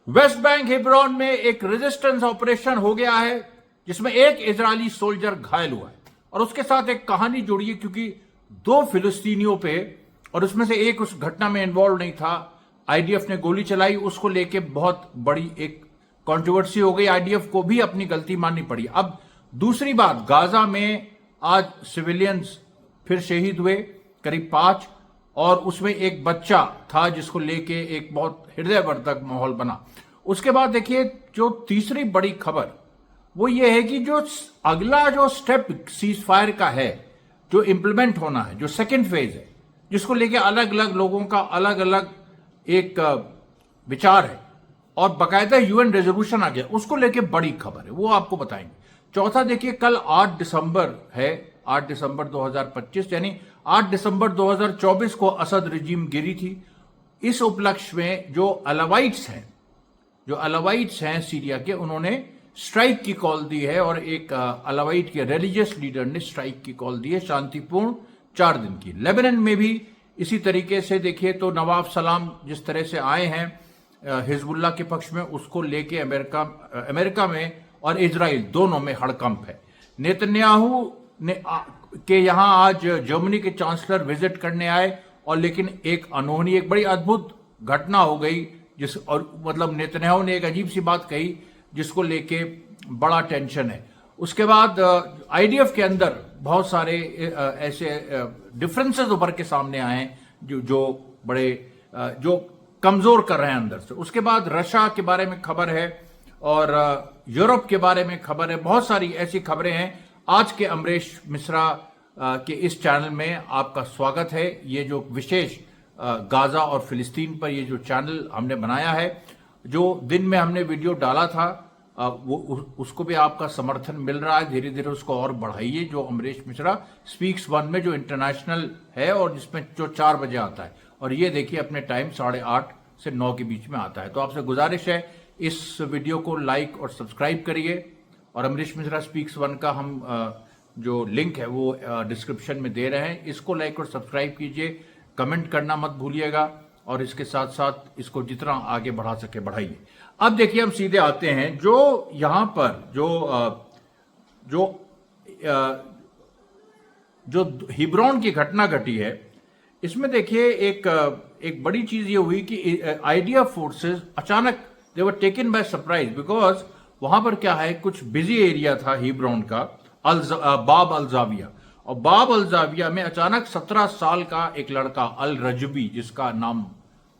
West Bank Hebron में एक resistance operation हो गया है जिसमें एक इजरायली सोल्जर घायल हुआ है और उसके साथ एक कहानी जुड़ी है क्योंकि दो फिलिस्तीनियों पे और उसमें से एक उस घटना में इन्वॉल्व नहीं था। आईडीएफ ने गोली चलाई, उसको लेके बहुत बड़ी एक कंट्रोवर्सी हो गई। आईडीएफ को भी अपनी गलती माननी पड़ी। अब दूसरी बात, गाजा में आज सिविलियंस फिर शहीद हुए, करीब 5, और उसमें एक बच्चा था जिसको लेके एक बहुत हृदयवर्धक माहौल बना। उसके बाद देखिए जो तीसरी बड़ी खबर वो ये है कि जो अगला जो स्टेप सीज फायर का है, जो इंप्लीमेंट होना है, जो सेकेंड फेज है, जिसको लेके अलग अलग लोगों का अलग अलग एक विचार है और बाकायदा यूएन रेजोल्यूशन आ गया, उसको लेके बड़ी खबर है, वो आपको बताएंगे। चौथा देखिए, कल 8 दिसंबर है, 8 दिसंबर 2025, यानी 8 दिसंबर 2024 को असद रिजीम गिरी थी। इस उपलक्ष्य में जो अलावाइट्स हैं सीरिया के, उन्होंने स्ट्राइक की कॉल दी है और एक अलावाइट के रिलीजियस लीडर ने स्ट्राइक की कॉल दी है, शांतिपूर्ण 4 दिन की। लेबनान में भी इसी तरीके से देखिए तो नवाब सलाम जिस तरह से आए हैं हिजबुल्लाह के पक्ष में, उसको लेके अमेरिका में और इजराइल दोनों में हड़कंप है। नेतन्याहू ने के यहां आज जर्मनी के चांसलर विजिट करने आए और लेकिन एक अनहोनी, एक बड़ी अद्भुत घटना हो गई और मतलब नेतन्याहू ने एक अजीब सी बात कही जिसको लेके बड़ा टेंशन है। उसके बाद आईडीएफ के अंदर बहुत सारे ऐसे डिफरेंसेस उभर के सामने आए हैं जो बड़े जो कमजोर कर रहे हैं अंदर से। उसके बाद रशिया के बारे में खबर है और यूरोप के बारे में खबर है। बहुत सारी ऐसी खबरें हैं। आज के अमरीश मिश्रा के इस चैनल में आपका स्वागत है। ये जो विशेष गाजा और फिलिस्तीन पर ये जो चैनल हमने बनाया है, जो दिन में हमने वीडियो डाला था वो उसको भी आपका समर्थन मिल रहा है। धीरे धीरे उसको और बढ़ाइए। जो अमरीश मिश्रा स्पीक्स 1 में जो इंटरनेशनल है और जिसमें जो 4 बजे आता है, और ये देखिए अपने टाइम 8:30 से 9 के बीच में आता है। तो आपसे गुजारिश है इस वीडियो को लाइक और सब्सक्राइब करिए और अमरीश मिश्रा स्पीक्स 1 का हम जो लिंक है वो डिस्क्रिप्शन में दे रहे हैं। इसको लाइक और सब्सक्राइब कीजिए, कमेंट करना मत भूलिएगा और इसके साथ साथ इसको जितना आगे बढ़ा सके बढ़ाइए। अब देखिए हम सीधे आते हैं जो यहां पर जो हिब्रोन की घटना घटी है, इसमें देखिए एक बड़ी चीज ये हुई कि आईडीएफ फोर्सेस अचानक they were taken by surprise, because वहां पर क्या है, कुछ बिजी एरिया था हिब्रोन का, बाब अल जाविया, और बाब अल जाविया में अचानक 17 साल का एक लड़का अल रजबी, जिसका नाम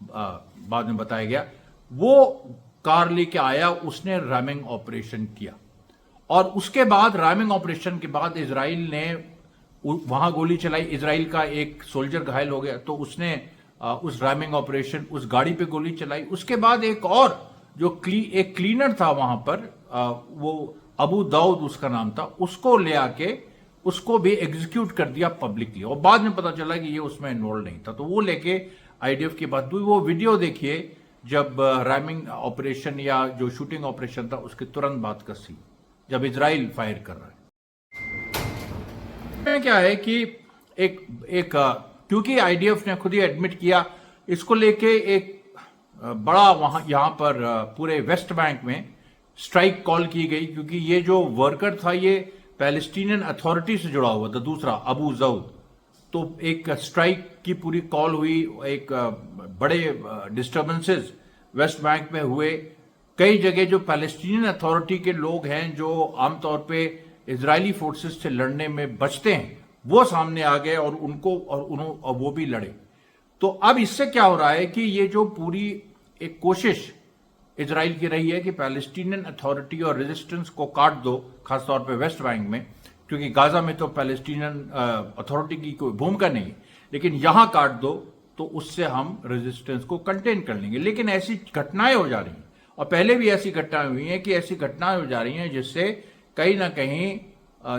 बाद में बताया गया, वो कार लेके आया। उसने रैमिंग ऑपरेशन किया और उसके बाद रैमिंग ऑपरेशन के बाद इजराइल ने वहां गोली चलाई। इजराइल का एक सोल्जर घायल हो गया तो उसने उस रैमिंग ऑपरेशन उस गाड़ी पे गोली चलाई। उसके बाद एक और जो एक क्लीनर था वहां पर, वो अबू दाऊद उसका नाम था, उसको ले आके उसको भी एग्जीक्यूट कर दिया पब्लिकली और बाद में पता चला कि ये उसमें इन्वॉल्व नहीं था। तो वो लेके आईडीएफ की बात हुई। वो वीडियो देखिए जब रैमिंग ऑपरेशन या जो शूटिंग ऑपरेशन था उसके तुरंत बाद का सीन, जब इजराइल फायर कर रहा है। क्या है कि क्योंकि आईडीएफ ने खुद ही एडमिट किया, इसको लेके एक बड़ा वहां यहां पर पूरे वेस्ट बैंक में स्ट्राइक कॉल की गई, क्योंकि ये जो वर्कर था ये पैलेस्टीनियन अथॉरिटी से जुड़ा हुआ था, दूसरा अबू दाऊद। तो एक स्ट्राइक की पूरी कॉल हुई। एक बड़े डिस्टर्बेंसेस वेस्ट बैंक में हुए। कई जगह जो पैलेस्टीनियन अथॉरिटी के लोग हैं जो आमतौर पे इजरायली फोर्सेस से लड़ने में बचते हैं, वो सामने आ गए और वो भी लड़े। तो अब इससे क्या हो रहा है कि ये जो पूरी एक कोशिश इजराइल की रही है कि पैलेस्टीनियन अथॉरिटी और रेजिस्टेंस को काट दो, खासतौर पे वेस्ट बैंक में, क्योंकि गाजा में तो पैलेस्टीनियन अथॉरिटी की कोई भूमिका नहीं है, लेकिन यहां काट दो तो उससे हम रेजिस्टेंस को कंटेन कर लेंगे। लेकिन ऐसी घटनाएं हो जा रही हैं और पहले भी ऐसी घटनाएं हुई हैं कि ऐसी घटनाएं हो जा रही हैं जिससे कहीं ना कहीं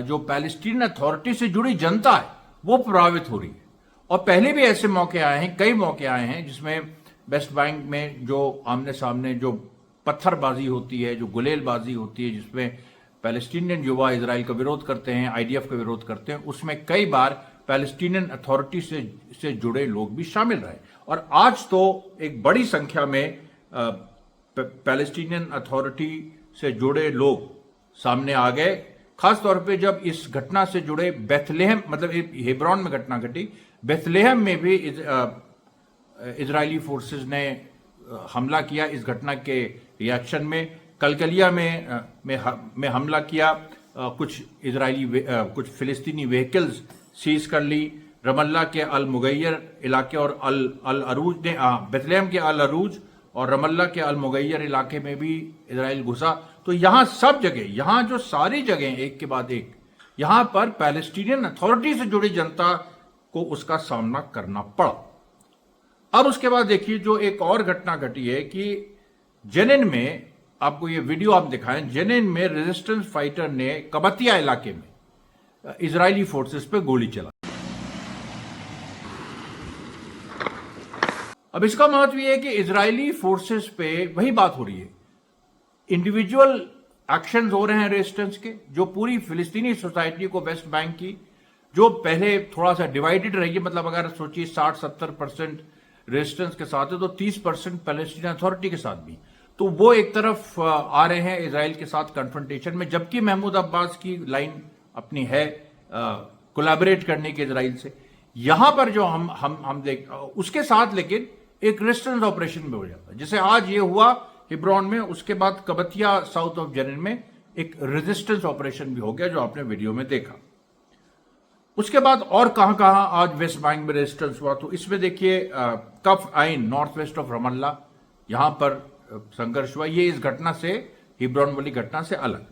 जो पैलेस्टीनियन अथॉरिटी से जुड़ी जनता है वो प्रभावित हो रही है। और पहले भी ऐसे मौके आए हैं, कई मौके आए हैं जिसमें वेस्ट बैंक में जो आमने सामने जो पत्थरबाजी होती है, जो गुलेलबाजी होती है, जिसमें पैलेस्टीनियन युवा इजराइल का विरोध करते हैं, आईडीएफ का विरोध करते हैं, उसमें कई बार पैलेस्टीनियन अथॉरिटी से जुड़े लोग भी शामिल रहे। और आज तो एक बड़ी संख्या में पैलेस्टीनियन अथॉरिटी से जुड़े लोग सामने आ गए, खास तौर पे जब इस घटना से जुड़े बेथलेहम, मतलब हेब्रोन में घटना घटी, बेथलेहम में भी इजरायली फोर्सेस ने हमला किया इस घटना के रिएक्शन में। कलकलिया में हमला किया, कुछ कुछ फिलिस्तीनी व्हीकल्स सीज कर ली। रमल्ला के अल मुगैयर इलाके और अल अरूज ने बेथलेहम के अल अरूज और रमल्ला के अल मुगैयर इलाके में भी इजराइल घुसा। तो यहां सब जगह, यहां जो सारी जगह एक के बाद एक, यहां पर पैलेस्टीनियन अथॉरिटी से जुड़ी जनता को उसका सामना करना पड़ा। अब उसके बाद देखिए जो एक और घटना घटी है कि जेनिन में, आपको ये वीडियो आप दिखाएं, जेनिन में रेजिस्टेंस फाइटर ने कबतिया इलाके में इजरायली फोर्सेस पे गोली चला। अब इसका महत्व यह है कि इजरायली फोर्सेस पे वही बात हो रही है, इंडिविजुअल एक्शंस हो रहे हैं रेजिस्टेंस के, जो पूरी फिलिस्तीनी सोसाइटी को, वेस्ट बैंक की, जो पहले थोड़ा सा डिवाइडेड रही है, मतलब अगर सोचिए 60-70% रेजिस्टेंस के साथ है तो 30% पैलेस्टीन अथॉरिटी के साथ भी, तो वो एक तरफ आ रहे हैं इजराइल के साथ कन्फ्रंटेशन में, जबकि महमूद अब्बास की लाइन अपनी है कोलैबोरेट करने के इजराइल से। यहां पर जो हम देख उसके साथ लेकिन एक रेजिस्टेंस ऑपरेशन भी हो जाता है, जैसे आज ये हुआ हिब्रोन में, उसके बाद कबतिया साउथ ऑफ जेनिन में एक रेजिस्टेंस ऑपरेशन भी हो गया जो आपने वीडियो में देखा। उसके बाद और कहां आज वेस्ट बैंक में रेजिस्टेंस हुआ, तो इसमें देखिए कफ आइन नॉर्थ वेस्ट ऑफ रमल्ला, यहां पर संघर्ष हुआ। ये इस घटना से, हिब्रोन वाली घटना से अलग।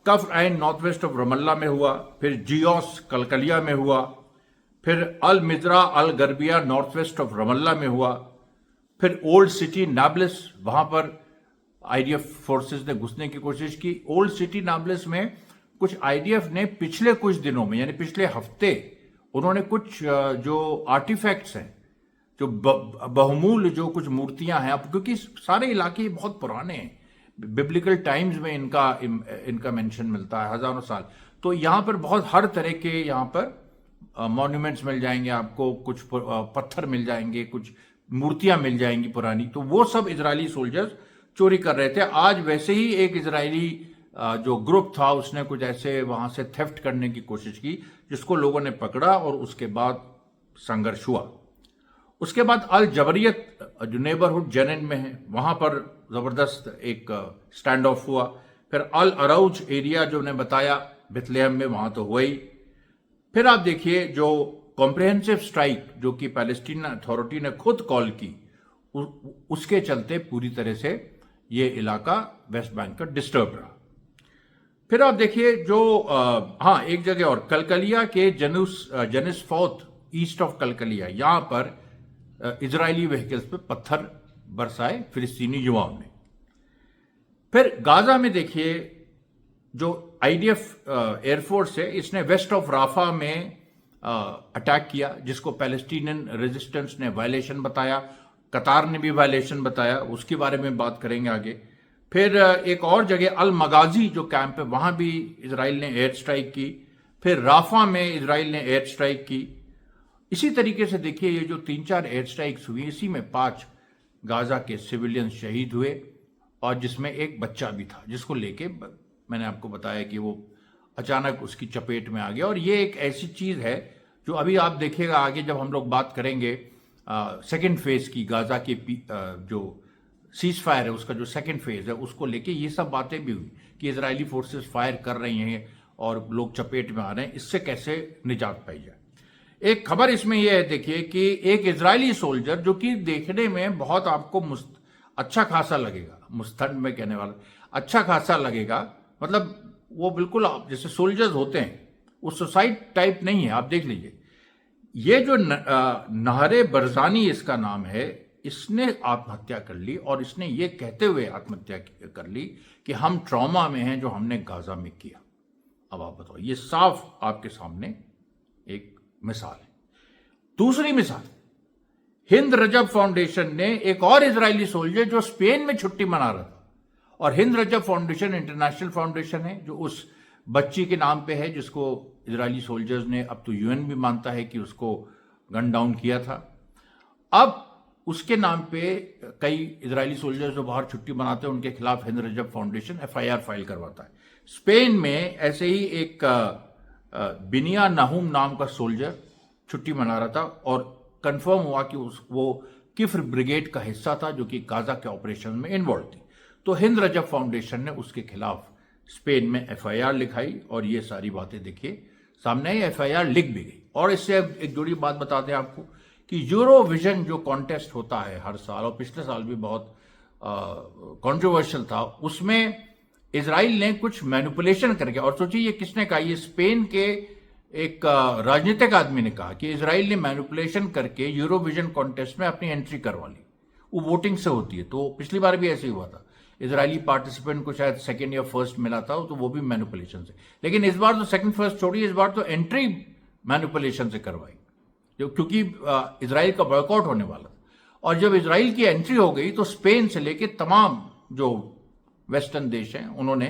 कफ आइन नॉर्थ वेस्ट ऑफ रमल्ला में हुआ, फिर जियोस कलकलिया में हुआ, फिर अल मिजरा अल गरबिया नॉर्थ वेस्ट ऑफ रमल्ला में हुआ, फिर ओल्ड सिटी नाब्लिस, वहां पर आईडीएफ फोर्सेस ने घुसने की कोशिश की। ओल्ड सिटी नाब्लिस में कुछ आईडीएफ ने पिछले कुछ दिनों में, यानी पिछले हफ्ते, उन्होंने कुछ जो आर्टिफैक्ट्स हैं, जो बहुमूल्य जो कुछ मूर्तियां हैं, अब क्योंकि सारे इलाके बहुत पुराने हैं, बिब्लिकल टाइम्स में इनका मेंशन मिलता है, हजारों साल, तो यहां पर बहुत हर तरह के यहां पर मॉन्यूमेंट्स मिल जाएंगे आपको, कुछ पत्थर मिल जाएंगे, कुछ मूर्तियां मिल जाएंगी पुरानी, तो वो सब इजरायली सोल्जर्स चोरी कर रहे थे। आज वैसे ही एक इजरायली जो ग्रुप था उसने कुछ ऐसे वहां से थेफ्ट करने की कोशिश की, जिसको लोगों ने पकड़ा और उसके बाद संघर्ष हुआ। उसके बाद अल जबरियत जो नेबरहुड जेनिन में है, वहां पर जबरदस्त एक स्टैंड ऑफ हुआ। फिर अल अराउज एरिया जो ने बताया बेथलेहम में, वहां तो हुआ ही। फिर आप देखिए जो कॉम्प्रिहेंसिव स्ट्राइक जो कि पैलेस्टीन अथॉरिटी ने खुद कॉल की, उसके चलते पूरी तरह से ये इलाका वेस्ट बैंक का डिस्टर्ब रहा। फिर आप देखिए जो एक जगह और, कलकलिया के जेनिस फोर्थ ईस्ट ऑफ कलकलिया, यहां पर इजरायली व्हीकल्स पे पत्थर बरसाए फिलिस्तीनी युवाओं ने। फिर गाजा में देखिए जो आईडीएफ एयरफोर्स है, इसने वेस्ट ऑफ राफा में अटैक किया, जिसको पैलेस्टीनियन रेजिस्टेंस ने वायलेशन बताया, कतार ने भी वायलेशन बताया, उसके बारे में बात करेंगे आगे। फिर एक और जगह अल मगाजी जो कैंप है, वहां भी इजराइल ने एयर स्ट्राइक की। फिर राफा में इजराइल ने एयर स्ट्राइक की। इसी तरीके से देखिए ये जो 3-4 एयर स्ट्राइक्स हुई, इसी में 5 गाजा के सिविलियन शहीद हुए, और जिसमें एक बच्चा भी था, जिसको लेके मैंने आपको बताया कि वो अचानक उसकी चपेट में आ गया। और ये एक ऐसी चीज है जो अभी आप देखिएगा आगे जब हम लोग बात करेंगे सेकेंड फेज की, गाजा की जो सीज फायर है उसका जो सेकेंड फेज है, उसको लेके ये सब बातें भी हुई कि इजरायली फोर्सेस फायर कर रही हैं और लोग चपेट में आ रहे हैं, इससे कैसे निजात पाई जाए। एक खबर इसमें यह है, देखिए कि एक इजरायली सोल्जर जो कि देखने में बहुत आपको अच्छा खासा लगेगा, मुस्तंड में कहने वाला अच्छा खासा लगेगा, मतलब वो बिल्कुल जैसे सोल्जर्स होते हैं, वो सुसाइड टाइप नहीं है, आप देख लीजिए। ये जो नहरे बरजानी इसका नाम है, इसने आत्महत्या कर ली, और इसने ये कहते हुए आत्महत्या कर ली कि हम ट्रॉमा में हैं जो हमने गाजा में किया। अब आप बताओ, ये साफ आपके सामने एक मिसाल है। दूसरी मिसाल, हिंद रजब फाउंडेशन ने एक और इजरायली सोल्जर जो स्पेन में छुट्टी मना रहा था, और हिंद रजब फाउंडेशन इंटरनेशनल फाउंडेशन है जो उस बच्ची के नाम पे है जिसको इजरायली सोल्जर्स ने, अब तो यूएन भी मानता है कि उसको गन डाउन किया था। अब उसके नाम पे कई इजरायली सोल्जर्स जो बाहर छुट्टी मनाते हैं उनके खिलाफ हिंद रजब फाउंडेशन एफआईआर फाइल करवाता है। स्पेन में ऐसे ही एक बिनिया नाहुम नाम का सोल्जर छुट्टी मना रहा था और कंफर्म हुआ कि वो किफ्र ब्रिगेड का हिस्सा था जो कि गाजा के ऑपरेशन में इन्वॉल्व थी। तो हिंद रजब फाउंडेशन ने उसके खिलाफ स्पेन में एफआईआर लिखाई और ये सारी बातें देखिए सामने आई, एफआईआर लिख भी गई। और इससे अब एक जुड़ी बात बताते हैं आपको कि यूरोविजन जो कॉन्टेस्ट होता है हर साल और पिछले साल भी बहुत कंट्रोवर्शियल था, उसमें इजराइल ने कुछ मैनिपुलेशन करके, और सोचिए ये किसने कहा, ये स्पेन के एक राजनीतिक आदमी ने कहा कि इजराइल ने मैनिपुलेशन करके यूरोविजन कॉन्टेस्ट में अपनी एंट्री करवा ली। वो वोटिंग से होती है, तो पिछली बार भी ऐसे ही हुआ था, इजरायली पार्टिसिपेंट को शायद सेकंड या फर्स्ट मिला था, तो वो भी मैनिपुलेशन से। लेकिन इस बार तो सेकंड फर्स्ट छोड़िए, इस बार तो एंट्री मैनिपुलेशन से करवाई, क्योंकि इजराइल का बॉयकॉट होने वाला था। और जब इजराइल की एंट्री हो गई तो स्पेन से लेके तमाम जो वेस्टर्न देश हैं उन्होंने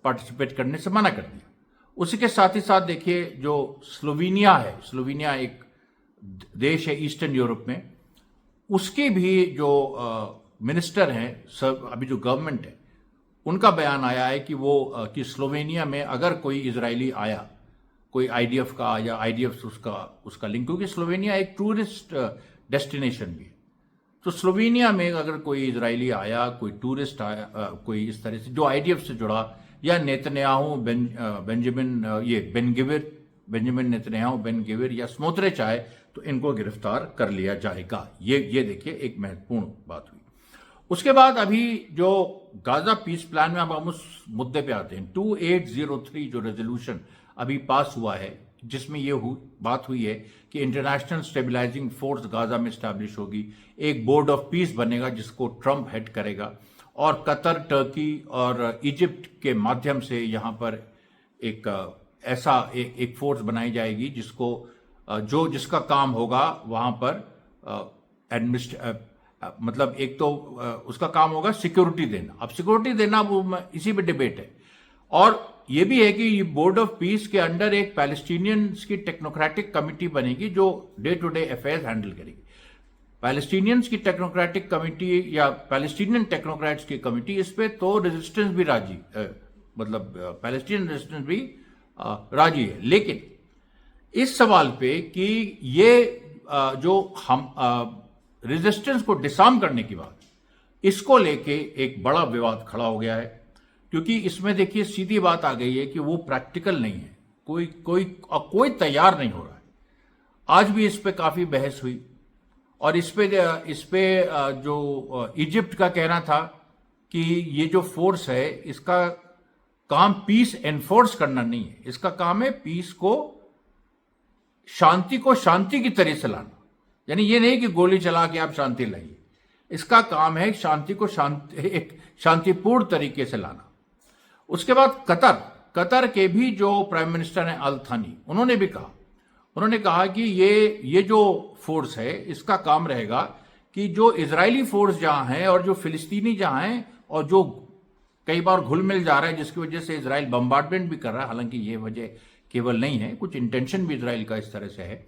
पार्टिसिपेट करने से मना कर दिया। उसी के साथ ही साथ देखिए जो स्लोवेनिया है, स्लोवेनिया एक देश है ईस्टर्न यूरोप में, उसके भी जो मिनिस्टर हैं, अभी जो गवर्नमेंट है, उनका बयान आया है कि वो कि स्लोवेनिया में अगर कोई इजरायली आया, कोई आईडीएफ का या आईडीएफ उसका लिंक, क्योंकि स्लोवेनिया एक टूरिस्ट डेस्टिनेशन भी है, तो स्लोवेनिया में अगर कोई इजरायली आया, कोई टूरिस्ट आया, कोई इस तरह से जो आईडीएफ से जुड़ा, या नेतन्याहू बेंजामिन नेतन्याहू बेन गिविर या स्मोत्रिच आए, तो इनको गिरफ्तार कर लिया जाएगा। ये देखिए एक महत्वपूर्ण बात हुई। उसके बाद अभी जो गाजा पीस प्लान में, अब हम उस मुद्दे पे आते हैं, 2803 जो रेजोल्यूशन अभी पास हुआ है, जिसमें ये बात हुई है कि इंटरनेशनल स्टेबलाइजिंग फोर्स गाजा में स्टैब्लिश होगी, एक बोर्ड ऑफ पीस बनेगा जिसको ट्रंप हेड करेगा, और कतर, टर्की और इजिप्ट के माध्यम से यहाँ पर एक ऐसा एक फोर्स बनाई जाएगी जिसका काम होगा वहाँ पर मतलब एक तो उसका काम होगा सिक्योरिटी देना। अब सिक्योरिटी देना वो इसी पे डिबेट है, और ये भी है कि ये बोर्ड ऑफ पीस के अंडर एक पैलेस्टीनियंस की टेक्नोक्रेटिक कमिटी बनेगी जो day to day affairs handle करेगी। पैलेस्टीनियंस की टेक्नोक्रेटिक कमिटी या पैलेस्टीनियन टेक्नोक्रेट्स की कमिटी, इस पे तो रेजिस्टेंस भी राजी, मतलब पैलेस्टीनियन रेजिस्टेंस भी राजी है। लेकिन इस सवाल पे कि ये जो हम रेजिस्टेंस को डिसआर्म करने की बात, इसको लेके एक बड़ा विवाद खड़ा हो गया है, क्योंकि इसमें देखिए सीधी बात आ गई है कि वो प्रैक्टिकल नहीं है, कोई तैयार नहीं हो रहा है। आज भी इस पे काफी बहस हुई, और इस पे जो इजिप्ट का कहना था कि ये जो फोर्स है इसका काम पीस एनफोर्स करना नहीं है, इसका काम है पीस को, शांति की तरह से लाना। यानी ये नहीं कि गोली चला के आप शांति लाइए, इसका काम है शांति को एक शांतिपूर्ण तरीके से लाना। उसके बाद कतर के भी जो प्राइम मिनिस्टर हैं अल थानी, उन्होंने कहा कि ये जो फोर्स है इसका काम रहेगा कि जो इजरायली फोर्स जहां है और जो फिलिस्तीनी जहां है, और जो कई बार घुल मिल जा रहा है जिसकी वजह से इजराइल बम्बार्डमेंट भी कर रहा है, हालांकि ये वजह केवल नहीं है, कुछ इंटेंशन भी इजराइल का इस तरह से है,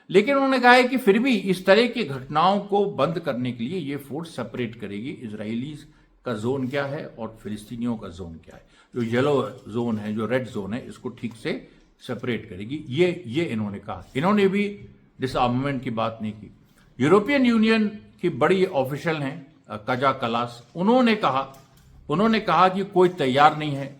लेकिन उन्होंने कहा है कि फिर भी इस तरह की घटनाओं को बंद करने के लिए ये फोर्स सेपरेट करेगी, इजरायली का जोन क्या है और फिलिस्तीनियों का जोन क्या है, जो येलो जोन है, जो रेड जोन है, इसको ठीक से सेपरेट करेगी। ये इन्होंने कहा। इन्होंने भी डिसआर्ममेंट की बात नहीं की। यूरोपियन यूनियन की बड़ी ऑफिशियल हैं काजा कलास, उन्होंने कहा कि कोई तैयार नहीं है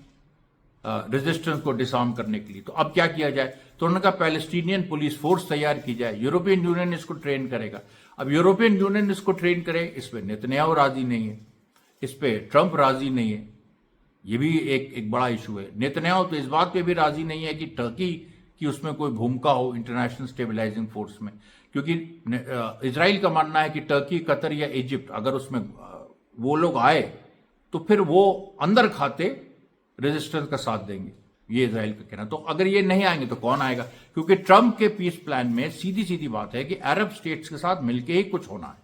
रेजिस्टेंस को डिसआर्म करने के लिए, तो अब क्या किया जाए। तो उन्होंने कहा पैलेस्टीनियन पुलिस फोर्स तैयार की जाए, यूरोपियन यूनियन इसको ट्रेन करेगा। अब यूरोपियन यूनियन इसको ट्रेन करे, इस पर नेतन्याहू राजी नहीं है, इस पे ट्रंप राजी नहीं है, ये भी एक बड़ा इशू है। नेतन्याहू तो इस बात पे भी राजी नहीं है कि टर्की की उसमें कोई भूमिका हो इंटरनेशनल स्टेबलाइजिंग फोर्स में, क्योंकि इजराइल का मानना है कि टर्की, कतर या इजिप्ट अगर उसमें वो लोग आए तो फिर वो अंदर खाते रेजिस्टेंस का साथ देंगे, ये इजराइल का कहना। तो अगर ये नहीं आएंगे तो कौन आएगा, क्योंकि ट्रंप के पीस प्लान में सीधी बात है कि अरब स्टेट्स के साथ मिलकर ही कुछ होना है।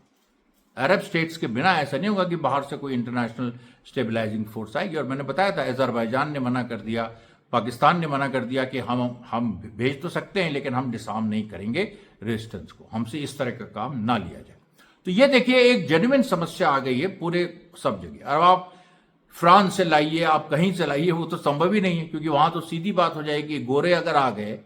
अरब स्टेट्स के बिना ऐसा नहीं होगा कि बाहर से कोई इंटरनेशनल स्टेबलाइजिंग फोर्स आएगी। और मैंने बताया था अजरबैजान ने मना कर दिया, पाकिस्तान ने मना कर दिया कि हम भेज तो सकते हैं लेकिन हम डिसआर्म नहीं करेंगे रेजिस्टेंस को, हमसे इस तरह का काम ना लिया जाए। तो ये देखिए एक जेन्युइन समस्या आ गई है पूरे सब जगह। अब आप फ्रांस से लाइए, आप कहीं से लाइए, वो तो संभव ही नहीं है, क्योंकि वहां तो सीधी बात हो जाएगी, गोरे अगर आ गए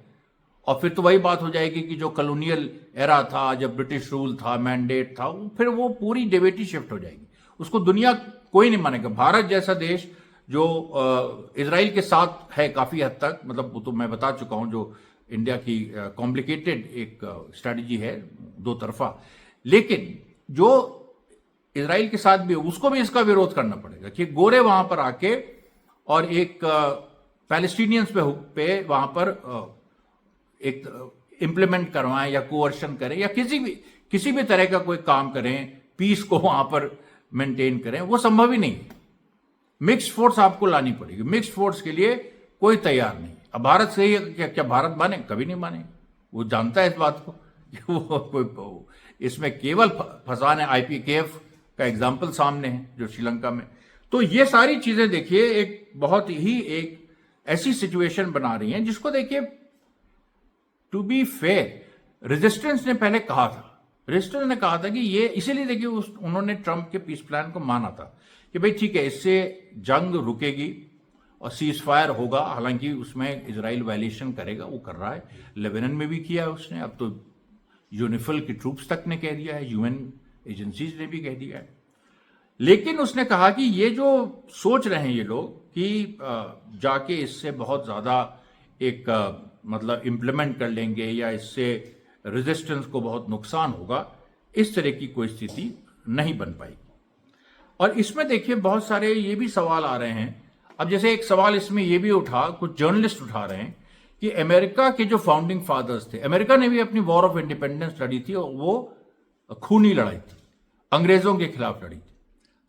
और फिर तो वही बात हो जाएगी कि जो कॉलोनियल एरा था, जब ब्रिटिश रूल था, मैंडेट था, फिर वो पूरी डेविटी शिफ्ट हो जाएगी। उसको दुनिया कोई नहीं मानेगा। भारत जैसा देश जो इजराइल के साथ है काफी हद तक, मतलब वो तो मैं बता चुका हूं, जो इंडिया की कॉम्प्लिकेटेड एक स्ट्रैटेजी है दो तरफा, लेकिन जो इजराइल के साथ भी उसको भी इसका विरोध करना पड़ेगा कि गोरे वहां पर आके और एक पैलेस्टीनियंस पे वहां पर एक इम्प्लीमेंट करवाएं या कोवर्शन करें या किसी भी तरह का कोई काम करें, पीस को वहां पर मेंटेन करें, वो संभव ही नहीं है। मिक्स्ड फोर्स आपको लानी पड़ेगी। मिक्स्ड फोर्स के लिए कोई तैयार नहीं। अब भारत से ही क्या भारत माने? कभी नहीं माने। वो जानता है इस बात को कि वो कोई इसमें केवल फंसाने। आईपीकेएफ का एग्जाम्पल सामने है जो श्रीलंका में। तो ये सारी चीजें देखिए एक बहुत ही एक ऐसी सिचुएशन बना रही हैं जिसको देखिए, टू बी फेयर, रेजिस्टेंस ने पहले कहा था, रेजिस्टेंस ने कहा था कि ये इसीलिए देखिए उन्होंने ट्रंप के पीस प्लान को माना था कि भाई ठीक है, इससे जंग रुकेगी और सीज फायर होगा। हालांकि उसमें इजराइल वायलेशन करेगा, वो कर रहा है, लेबनान में भी किया है उसने, अब तो यूनिफिल की ट्रूप्स तक ने कह दिया है, यूएन एजेंसीज ने भी कह दिया है। लेकिन उसने कहा कि ये जो सोच रहे हैं ये लोग कि जाके इससे बहुत ज्यादा एक मतलब इंप्लीमेंट कर लेंगे या इससे रेजिस्टेंस को बहुत नुकसान होगा, इस तरह की कोई स्थिति नहीं बन पाएगी। और इसमें देखिए बहुत सारे ये भी सवाल आ रहे हैं। अब जैसे एक सवाल इसमें ये भी उठा, कुछ जर्नलिस्ट उठा रहे हैं कि अमेरिका के जो फाउंडिंग फादर्स थे, अमेरिका ने भी अपनी वॉर ऑफ इंडिपेंडेंस लड़ी थी और वो खूनी लड़ाई थी, अंग्रेजों के खिलाफ लड़ी थी।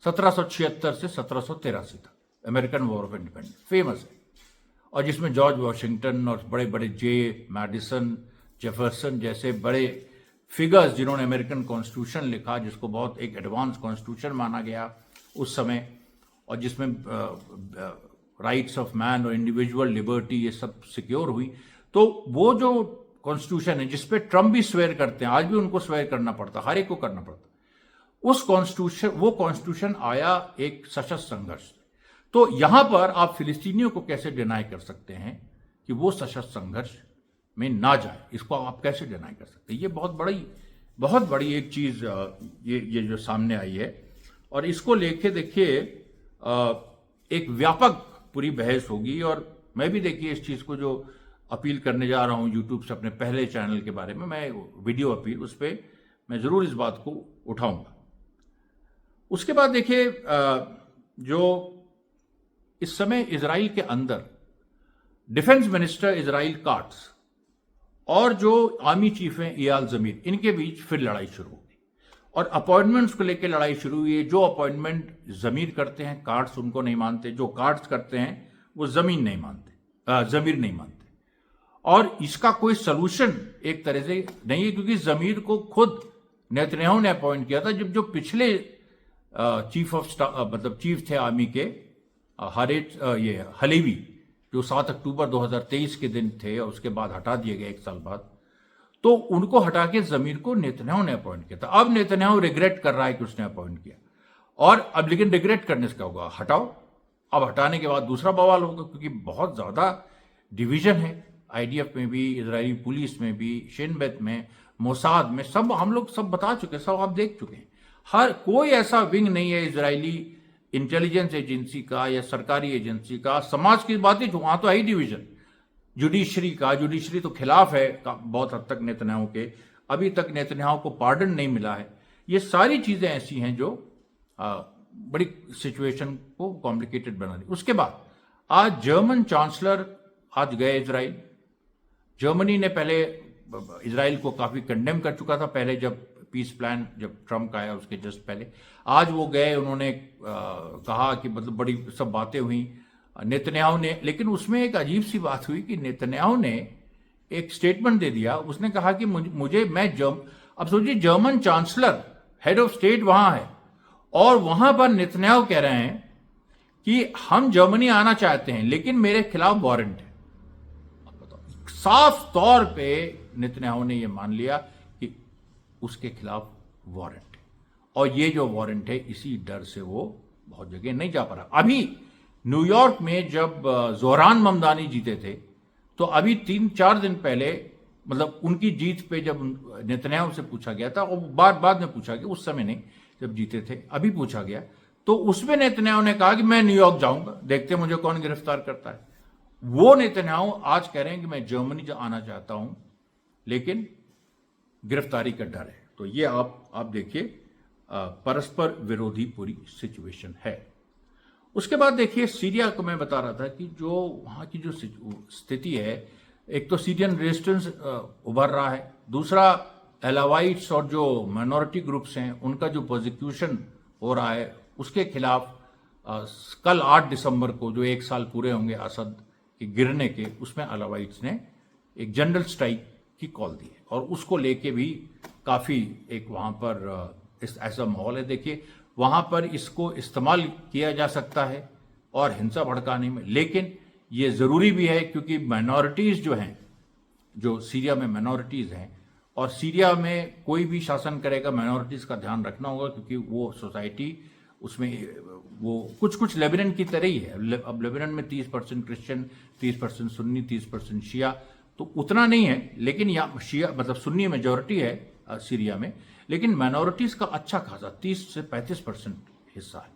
1776 से 1783 तक American war of independence famous है, और जिसमें जॉर्ज वॉशिंगटन और बड़े बड़े मैडिसन, जेफरसन जैसे बड़े फिगर्स जिन्होंने अमेरिकन कॉन्स्टिट्यूशन लिखा, जिसको बहुत एक एडवांस कॉन्स्टिट्यूशन माना गया उस समय, और जिसमें राइट्स ऑफ मैन और इंडिविजुअल लिबर्टी ये सब सिक्योर हुई। तो वो जो कॉन्स्टिट्यूशन है जिसपे ट्रम्प भी स्वेयर करते हैं, आज भी उनको स्वेयर करना पड़ता, हर एक को करना पड़ता, उस कॉन्स्टिट्यूशन, वो कॉन्स्टिट्यूशन आया एक सशस्त्र संघर्ष। तो यहां पर आप फिलिस्तीनियों को कैसे डिनाई कर सकते हैं कि वो सशस्त्र संघर्ष में ना जाए? इसको आप कैसे डिनाई कर सकते हैं? ये बहुत बड़ी एक चीज ये जो सामने आई है, और इसको लेके देखिए एक व्यापक पूरी बहस होगी। और मैं भी देखिए इस चीज को जो अपील करने जा रहा हूं यूट्यूब से अपने पहले चैनल के बारे में, मैं वीडियो अपील, उस पर मैं जरूर इस बात को उठाऊंगा। उसके बाद देखिए जो इस समय इजराइल के अंदर डिफेंस मिनिस्टर इजराइल काट्स और जो आर्मी चीफ हैं इयाल जमीर, इनके बीच फिर लड़ाई शुरू होगी और अपॉइंटमेंट्स को लेकर लड़ाई शुरू हुई है। जो अपॉइंटमेंट जमीर करते हैं काट्स उनको नहीं मानते, जो काट्स करते हैं वो जमीर नहीं मानते। और इसका कोई सलूशन एक तरह से नहीं है, क्योंकि जमीर को खुद नेतन्याहू ने अपॉइंट किया था। जब जो पिछले चीफ ऑफ स्टाफ मतलब चीफ थे आर्मी के ये हलेवी, जो 7 अक्टूबर 2023 के दिन थे और उसके बाद हटा दिए गए 1 साल बाद, तो उनको हटा के जमीर को नेतन्याहू ने अपॉइंट किया था। अब नेतन्याहू रिग्रेट कर रहा है कि उसने अपॉइंट किया, और अब लेकिन रिग्रेट करने से क्या होगा? हटाओ। अब हटाने के बाद दूसरा बवाल होगा, क्योंकि बहुत ज्यादा डिवीजन है आईडीएफ में भी, इजरायली पुलिस में भी, शिन बेत में, मोसाद में, सब हम लोग सब बता चुके, सब आप देख चुके हैं। हर कोई ऐसा विंग नहीं है इजरायली इंटेलिजेंस एजेंसी का या सरकारी एजेंसी का, समाज की बात ही, वहां तो है ही डिवीजन। जुडिशरी तो खिलाफ है बहुत हद तक नेतन्याहू के, अभी तक नेतन्याहू को पार्डन नहीं मिला है। ये सारी चीजें ऐसी हैं जो बड़ी सिचुएशन को कॉम्प्लिकेटेड बना रही। उसके बाद आज जर्मन चांसलर आज गए इजराइल। जर्मनी ने पहले इजराइल को काफी कंडेम कर चुका था पहले, जब पीस प्लान जब ट्रम्प का आया उसके जस्ट पहले। आज वो गए, उन्होंने कहा कि मतलब बड़ी सब बातें हुई नेतन्याहू ने, लेकिन उसमें एक अजीब सी बात हुई कि नेतन्याहू ने एक स्टेटमेंट दे दिया। उसने कहा कि अब सोचिए German chancellor head of state वहां है और वहां पर नेतन्याहू कह रहे हैं कि हम जर्मनी आना चाहते हैं लेकिन मेरे खिलाफ वारंट है। साफ तौर पे नेतन्याहू ने यह मान लिया कि उसके खिलाफ वारंट है। और ये जो वारंट है इसी डर से वो बहुत जगह नहीं जा पा रहा। अभी न्यूयॉर्क में जब जोहरान ममदानी जीते थे तो अभी 3-4 दिन पहले, मतलब उनकी जीत पे जब नेतन्याहू से पूछा गया था, और बाद में पूछा गया, उस समय नहीं जब जीते थे, अभी पूछा गया, तो उसमें नेतन्याहू ने कहा कि मैं न्यूयॉर्क जाऊंगा, देखते हैं मुझे कौन गिरफ्तार करता है। वो नेतन्याहू आज कह रहे हैं कि मैं जर्मनी आना चाहता हूं, लेकिन गिरफ्तारी का डर है। तो ये आप देखिए, परस्पर विरोधी पूरी सिचुएशन है। उसके बाद देखिए सीरिया को मैं बता रहा था कि जो वहां की जो स्थिति है, एक तो सीरियन रेजिस्टेंस उभर रहा है, दूसरा एलावाइट्स और जो माइनॉरिटी ग्रुप्स हैं उनका जो प्रोसिक्यूशन हो रहा है उसके खिलाफ कल 8 दिसंबर को जो 1 साल पूरे होंगे असद के गिरने के, उसमें एलावाइट्स ने एक जनरल स्ट्राइक की कॉल दी है और उसको लेके भी काफी एक वहां पर ऐसा माहौल है। देखिए वहां पर इसको इस्तेमाल किया जा सकता है और हिंसा भड़काने में, लेकिन ये जरूरी भी है क्योंकि माइनॉरिटीज जो हैं, जो सीरिया में माइनॉरिटीज हैं, और सीरिया में कोई भी शासन करेगा माइनॉरिटीज का ध्यान रखना होगा क्योंकि वो सोसाइटी उसमें वो कुछ लेबनान की तरह ही है। अब लेबनान में 30% क्रिश्चियन, 30% सुन्नी, 30% शिया, तो उतना नहीं है, लेकिन यहाँ शिया मतलब सुन्नी मेजोरिटी है सीरिया में, लेकिन माइनॉरिटीज का अच्छा खासा 30 से 35% हिस्सा है,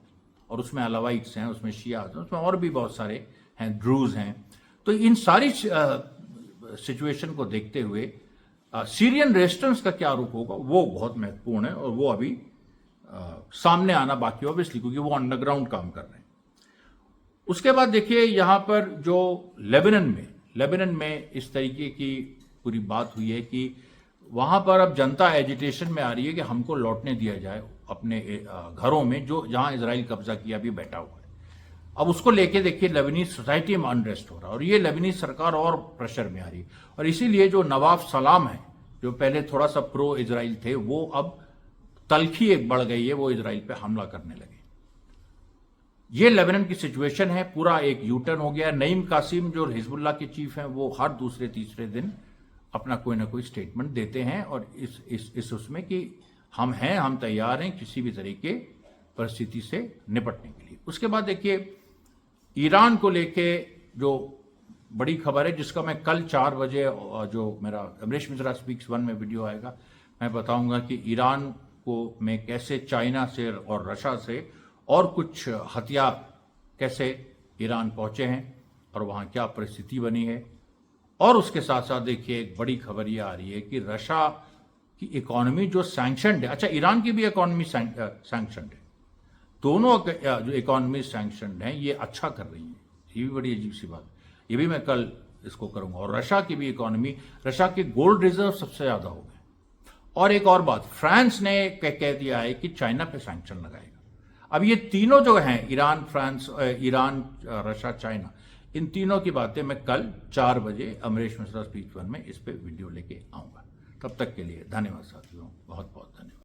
और उसमें अलावाइट्स हैं, उसमें शिया हैं, उसमें और भी बहुत सारे हैं, ड्रूज हैं। तो इन सारी सिचुएशन को देखते हुए सीरियन रेजिस्टेंस का क्या रूप होगा वो बहुत महत्वपूर्ण है, और वो अभी सामने आना बाकी है ऑब्वियसली, क्योंकि वो अंडरग्राउंड काम कर रहे हैं। उसके बाद देखिए यहां पर जो लेबनान में इस तरीके की पूरी बात हुई है कि वहां पर अब जनता एजिटेशन में आ रही है कि हमको लौटने दिया जाए अपने घरों में, जो जहां इजराइल कब्जा किया भी बैठा हुआ है। अब उसको लेके देखिए लेबनीज सोसाइटी में अनरेस्ट हो रहा है, और ये लेबनीज सरकार और प्रेशर में आ रही है, और इसीलिए जो नवाब सलाम है, जो पहले थोड़ा सा प्रो इजराइल थे, वो अब तलखी एक बढ़ गई है, वो इजराइल पे हमला करने लगे। ये लेबनान की सिचुएशन है, पूरा एक यूटर्न हो गया। नईम कासिम जो हिजबुल्लाह के चीफ हैं, वो हर दूसरे तीसरे दिन अपना कोई ना कोई स्टेटमेंट देते हैं, और इस उसमें कि हम हैं, हम तैयार हैं किसी भी तरीके परिस्थिति से निपटने के लिए। उसके बाद देखिए ईरान को लेके जो बड़ी खबर है, जिसका मैं कल 4 बजे जो मेरा अमरीश मिश्रा स्पीक्स 1 में वीडियो आएगा, मैं बताऊंगा कि ईरान को में कैसे चाइना से और रशिया से और कुछ हथियार कैसे ईरान पहुंचे हैं और वहां क्या परिस्थिति बनी है। और उसके साथ साथ देखिए एक बड़ी खबर ये आ रही है कि रशिया की इकोनॉमी जो सैंक्शनड है, अच्छा ईरान की भी इकोनॉमी सैंक्शनड है, दोनों जो इकोनॉमी सैंक्शनड हैं ये अच्छा कर रही है, ये भी बड़ी अजीब सी बात, ये भी मैं कल इसको करूंगा। और रशिया की भी इकोनॉमी, रशिया के गोल्ड रिजर्व सबसे ज्यादा हो गए। और एक और बात, फ्रांस ने कह दिया है कि चाइना पे सैंक्शन लगाएगा। अब ये तीनों जो हैं, Iran, France, Iran, Russia, China, इन तीनों की बातें मैं कल 4 बजे अमरीश मिश्रा स्पीच 1 में इस पे वीडियो लेके आऊंगा। तब तक के लिए धन्यवाद साथियों, बहुत बहुत धन्यवाद।